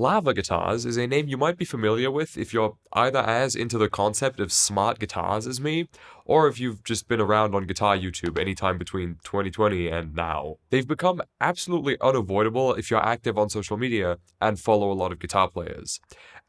Lava Guitars is a name you might be familiar with if you're either as into the concept of smart guitars as me, or if you've just been around on guitar YouTube anytime between 2020 and now. They've become absolutely unavoidable if you're active on social media and follow a lot of guitar players.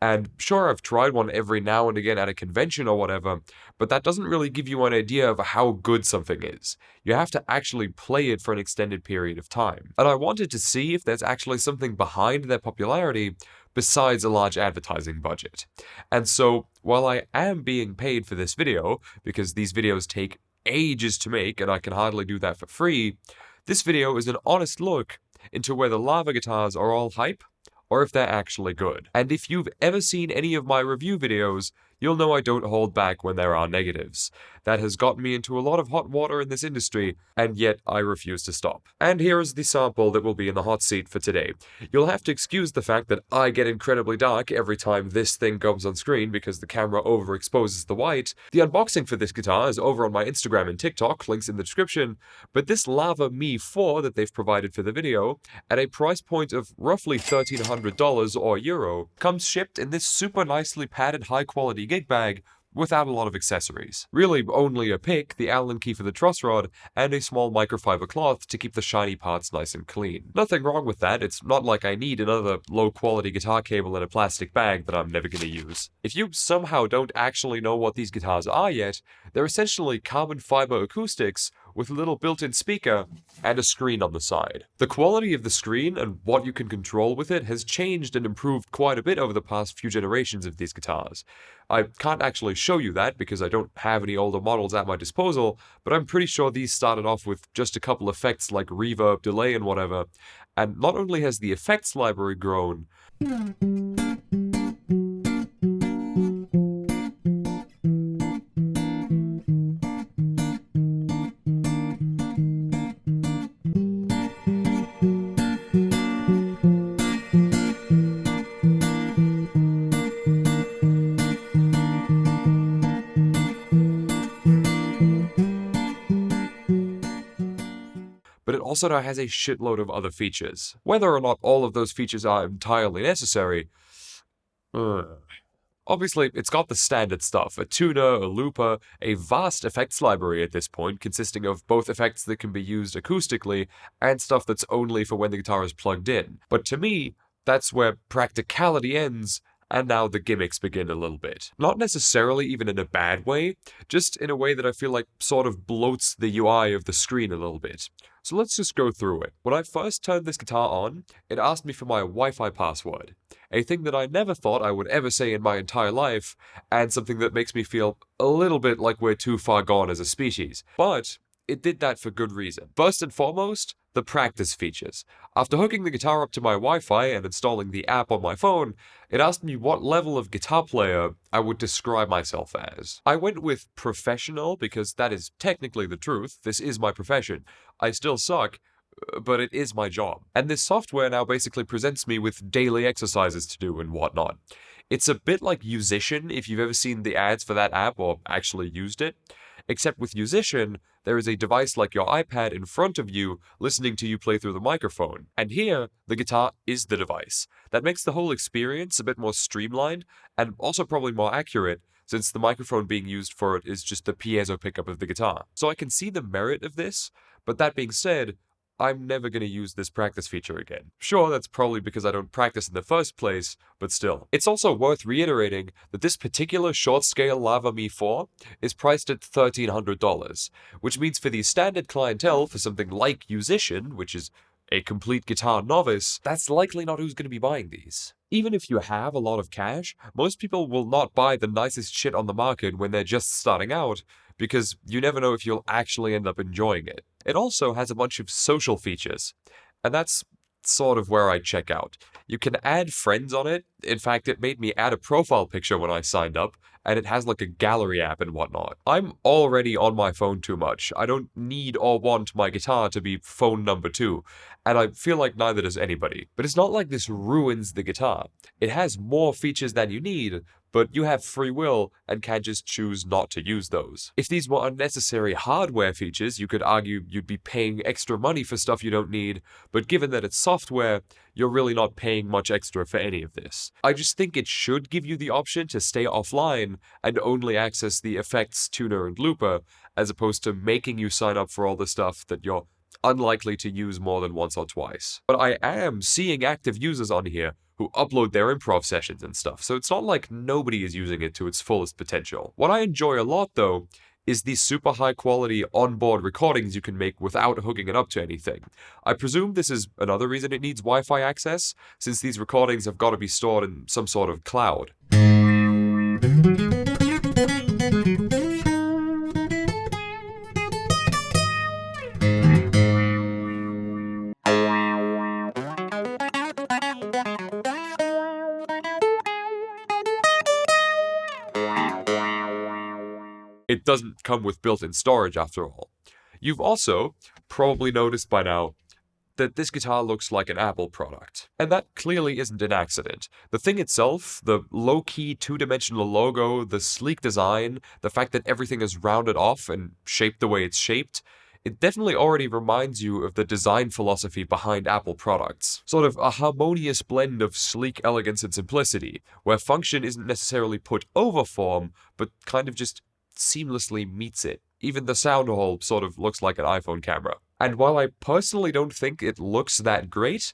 And sure, I've tried one every now and again at a convention or whatever, but that doesn't really give you an idea of how good something is. You have to actually play it for an extended period of time. And I wanted to see if there's actually something behind their popularity besides a large advertising budget. And so, while I am being paid for this video, because these videos take ages to make and I can hardly do that for free, this video is an honest look into whether Lava guitars are all hype or if they're actually good. And if you've ever seen any of my review videos, you'll know I don't hold back when there are negatives. That has gotten me into a lot of hot water in this industry, and yet I refuse to stop. And here is the sample that will be in the hot seat for today. You'll have to excuse the fact that I get incredibly dark every time this thing comes on screen because the camera overexposes the white. The unboxing for this guitar is over on my Instagram and TikTok, links in the description, but this Lava Me 4 that they've provided for the video, at a price point of roughly $1,300 or euro, comes shipped in this super nicely padded high-quality gig bag without a lot of accessories. Really only a pick, the Allen key for the truss rod, and a small microfiber cloth to keep the shiny parts nice and clean. Nothing wrong with that, it's not like I need another low-quality guitar cable in a plastic bag that I'm never gonna use. If you somehow don't actually know what these guitars are yet, they're essentially carbon fiber acoustics with a little built-in speaker and a screen on the side. The quality of the screen and what you can control with it has changed and improved quite a bit over the past few generations of these guitars. I can't actually show you that because I don't have any older models at my disposal, but I'm pretty sure these started off with just a couple effects like reverb, delay, and whatever, and not only has the effects library grown, but it also now has a shitload of other features. Whether or not all of those features are entirely necessary, obviously, it's got the standard stuff, a tuner, a looper, a vast effects library at this point, consisting of both effects that can be used acoustically and stuff that's only for when the guitar is plugged in. But to me, that's where practicality ends, and now the gimmicks begin a little bit. Not necessarily even in a bad way, just in a way that I feel like sort of bloats the UI of the screen a little bit. So let's just go through it. When I first turned this guitar on, it asked me for my Wi-Fi password, a thing that I never thought I would ever say in my entire life, and something that makes me feel a little bit like we're too far gone as a species. But it did that for good reason. First and foremost, the practice features. After hooking the guitar up to my Wi-Fi and installing the app on my phone, it asked me what level of guitar player I would describe myself as. I went with professional because that is technically the truth. This is my profession. I still suck, but it is my job. And this software now basically presents me with daily exercises to do and whatnot. It's a bit like Musician, if you've ever seen the ads for that app or actually used it. Except with Musician, there is a device like your iPad in front of you listening to you play through the microphone. And here, the guitar is the device. That makes the whole experience a bit more streamlined and also probably more accurate, since the microphone being used for it is just the piezo pickup of the guitar. So I can see the merit of this, but that being said, I'm never going to use this practice feature again. Sure, that's probably because I don't practice in the first place, but still. It's also worth reiterating that this particular short-scale Lava Me 4 is priced at $1,300, which means for the standard clientele for something like Musician, which is a complete guitar novice, that's likely not who's going to be buying these. Even if you have a lot of cash, most people will not buy the nicest shit on the market when they're just starting out, because you never know if you'll actually end up enjoying it. It also has a bunch of social features, and that's sort of where I check out. You can add friends on it. In fact, it made me add a profile picture when I signed up, and it has like a gallery app and whatnot. I'm already on my phone too much. I don't need or want my guitar to be phone number 2, and I feel like neither does anybody. But it's not like this ruins the guitar. It has more features than you need, but you have free will and can just choose not to use those. If these were unnecessary hardware features, you could argue you'd be paying extra money for stuff you don't need, but given that it's software, you're really not paying much extra for any of this. I just think it should give you the option to stay offline and only access the effects, tuner, and looper, as opposed to making you sign up for all the stuff that you're unlikely to use more than once or twice. But I am seeing active users on here who upload their improv sessions and stuff, so it's not like nobody is using it to its fullest potential. What I enjoy a lot, though, is the super high quality onboard recordings you can make without hooking it up to anything. I presume this is another reason it needs Wi-Fi access, since these recordings have got to be stored in some sort of cloud. It doesn't come with built-in storage after all. You've also probably noticed by now that this guitar looks like an Apple product. And that clearly isn't an accident. The thing itself, the low-key two-dimensional logo, the sleek design, the fact that everything is rounded off and shaped the way it's shaped, it definitely already reminds you of the design philosophy behind Apple products. Sort of a harmonious blend of sleek elegance and simplicity, where function isn't necessarily put over form, but kind of just seamlessly meets it. Even the sound hole sort of looks like an iPhone camera. And while I personally don't think it looks that great,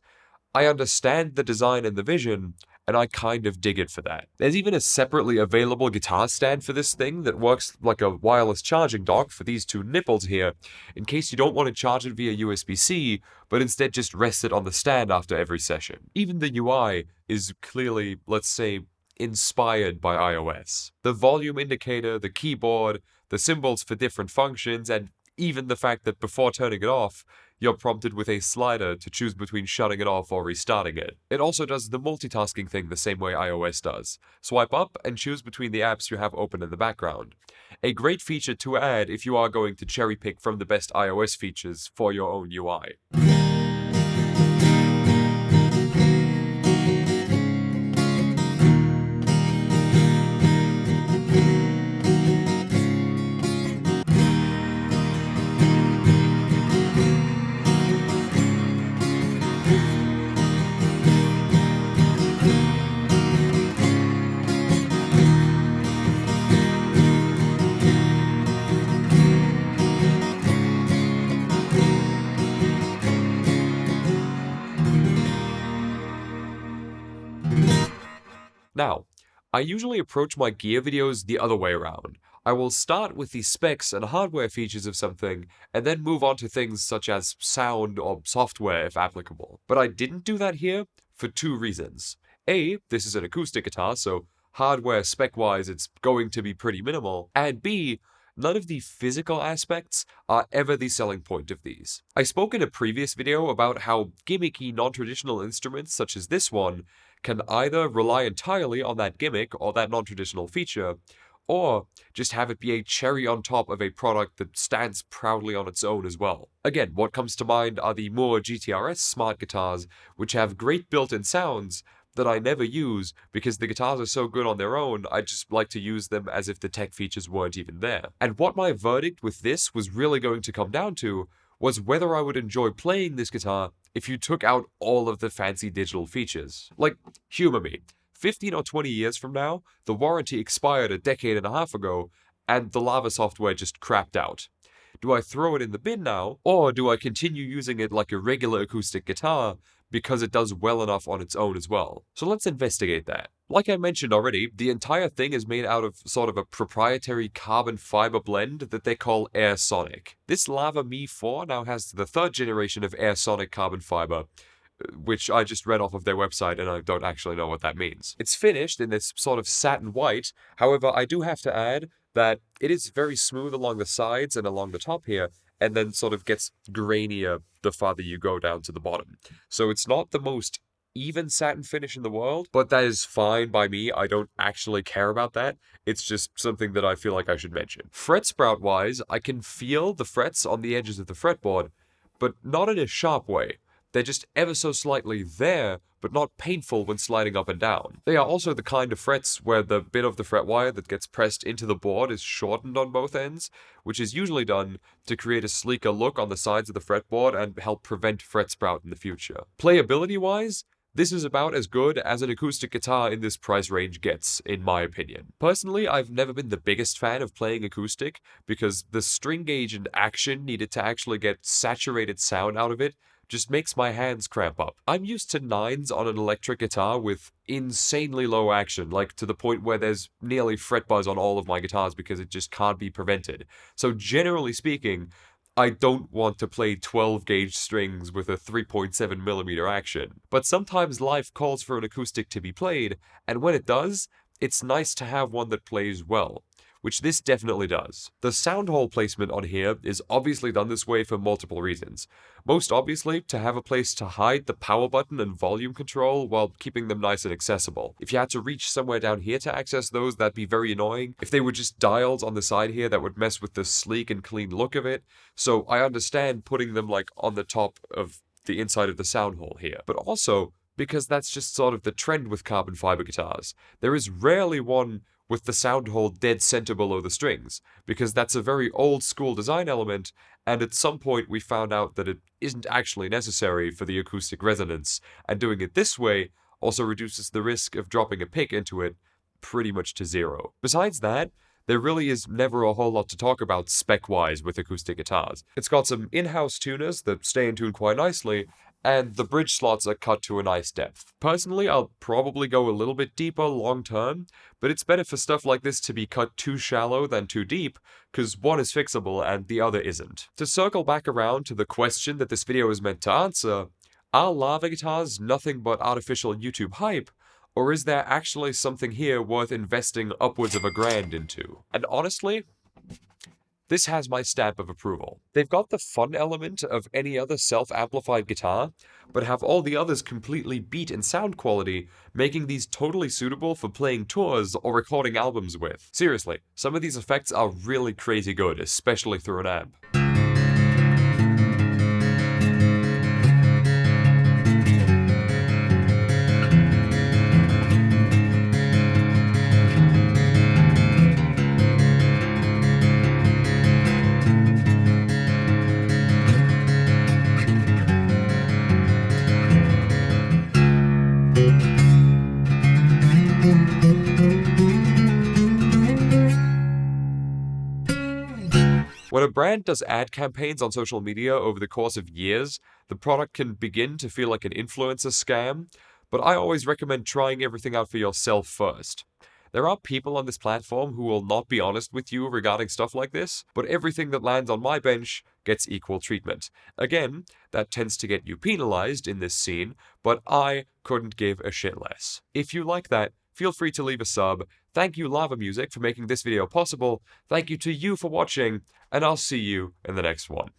I understand the design and the vision, and I kind of dig it for that. There's even a separately available guitar stand for this thing that works like a wireless charging dock for these two nipples here, in case you don't want to charge it via USB-C, but instead just rest it on the stand after every session. Even the UI is clearly, let's say, inspired by iOS. The volume indicator, the keyboard, the symbols for different functions, and even the fact that before turning it off, you're prompted with a slider to choose between shutting it off or restarting it. It also does the multitasking thing the same way iOS does. Swipe up and choose between the apps you have open in the background. A great feature to add if you are going to cherry pick from the best iOS features for your own UI. Now, I usually approach my gear videos the other way around. I will start with the specs and hardware features of something, and then move on to things such as sound or software if applicable. But I didn't do that here for two reasons. A, this is an acoustic guitar, so hardware spec-wise it's going to be pretty minimal. And B, none of the physical aspects are ever the selling point of these. I spoke in a previous video about how gimmicky non-traditional instruments such as this one can either rely entirely on that gimmick or that non-traditional feature, or just have it be a cherry on top of a product that stands proudly on its own as well. Again, what comes to mind are the Moore GTRS smart guitars, which have great built-in sounds that I never use because the guitars are so good on their own, I just like to use them as if the tech features weren't even there. And what my verdict with this was really going to come down to was whether I would enjoy playing this guitar if you took out all of the fancy digital features. Like, humor me. 15 or 20 years from now, the warranty expired a decade and a half ago, and the Lava software just crapped out. Do I throw it in the bin now, or do I continue using it like a regular acoustic guitar because it does well enough on its own as well? So let's investigate that. Like I mentioned already, the entire thing is made out of sort of a proprietary carbon fiber blend that they call Air Sonic. This Lava Mi 4 now has the third generation of Air Sonic carbon fiber, which I just read off of their website and I don't actually know what that means. It's finished in this sort of satin white, however I do have to add that it is very smooth along the sides and along the top here, and then sort of gets grainier the farther you go down to the bottom. So it's not the most even satin finish in the world, but that is fine by me. I don't actually care about that. It's just something that I feel like I should mention. Fret sprout wise, I can feel the frets on the edges of the fretboard, but not in a sharp way. They're just ever so slightly there, but not painful when sliding up and down. They are also the kind of frets where the bit of the fret wire that gets pressed into the board is shortened on both ends, which is usually done to create a sleeker look on the sides of the fretboard and help prevent fret sprout in the future. Playability-wise, this is about as good as an acoustic guitar in this price range gets, in my opinion. Personally, I've never been the biggest fan of playing acoustic because the string gauge and action needed to actually get saturated sound out of it just makes my hands cramp up. I'm used to 9s on an electric guitar with insanely low action, like to the point where there's nearly fret buzz on all of my guitars because it just can't be prevented. So generally speaking, I don't want to play 12 gauge strings with a 3.7mm action. But sometimes life calls for an acoustic to be played, and when it does, it's nice to have one that plays well, which this definitely does. The sound hole placement on here is obviously done this way for multiple reasons. Most obviously, to have a place to hide the power button and volume control while keeping them nice and accessible. If you had to reach somewhere down here to access those, that'd be very annoying. If they were just dials on the side here, that would mess with the sleek and clean look of it. So I understand putting them like on the top of the inside of the sound hole here. But also, because that's just sort of the trend with carbon fiber guitars. There is rarely one with the sound hole dead center below the strings, because that's a very old school design element, and at some point we found out that it isn't actually necessary for the acoustic resonance, and doing it this way also reduces the risk of dropping a pick into it pretty much to zero. Besides that, there really is never a whole lot to talk about spec-wise with acoustic guitars. It's got some in-house tuners that stay in tune quite nicely, and the bridge slots are cut to a nice depth. Personally, I'll probably go a little bit deeper long term, but it's better for stuff like this to be cut too shallow than too deep, because one is fixable and the other isn't. To circle back around to the question that this video is meant to answer, are lava guitars nothing but artificial YouTube hype? Or is there actually something here worth investing upwards of $1,000 into? And honestly, this has my stamp of approval. They've got the fun element of any other self-amplified guitar, but have all the others completely beat in sound quality, making these totally suitable for playing tours or recording albums with. Seriously, some of these effects are really crazy good, especially through an amp. When a brand does ad campaigns on social media over the course of years, the product can begin to feel like an influencer scam, but I always recommend trying everything out for yourself first. There are people on this platform who will not be honest with you regarding stuff like this, but everything that lands on my bench gets equal treatment. Again, that tends to get you penalized in this scene, but I couldn't give a shit less. If you like that, feel free to leave a sub. Thank you Lava Music for making this video possible. Thank you to you for watching, and I'll see you in the next one.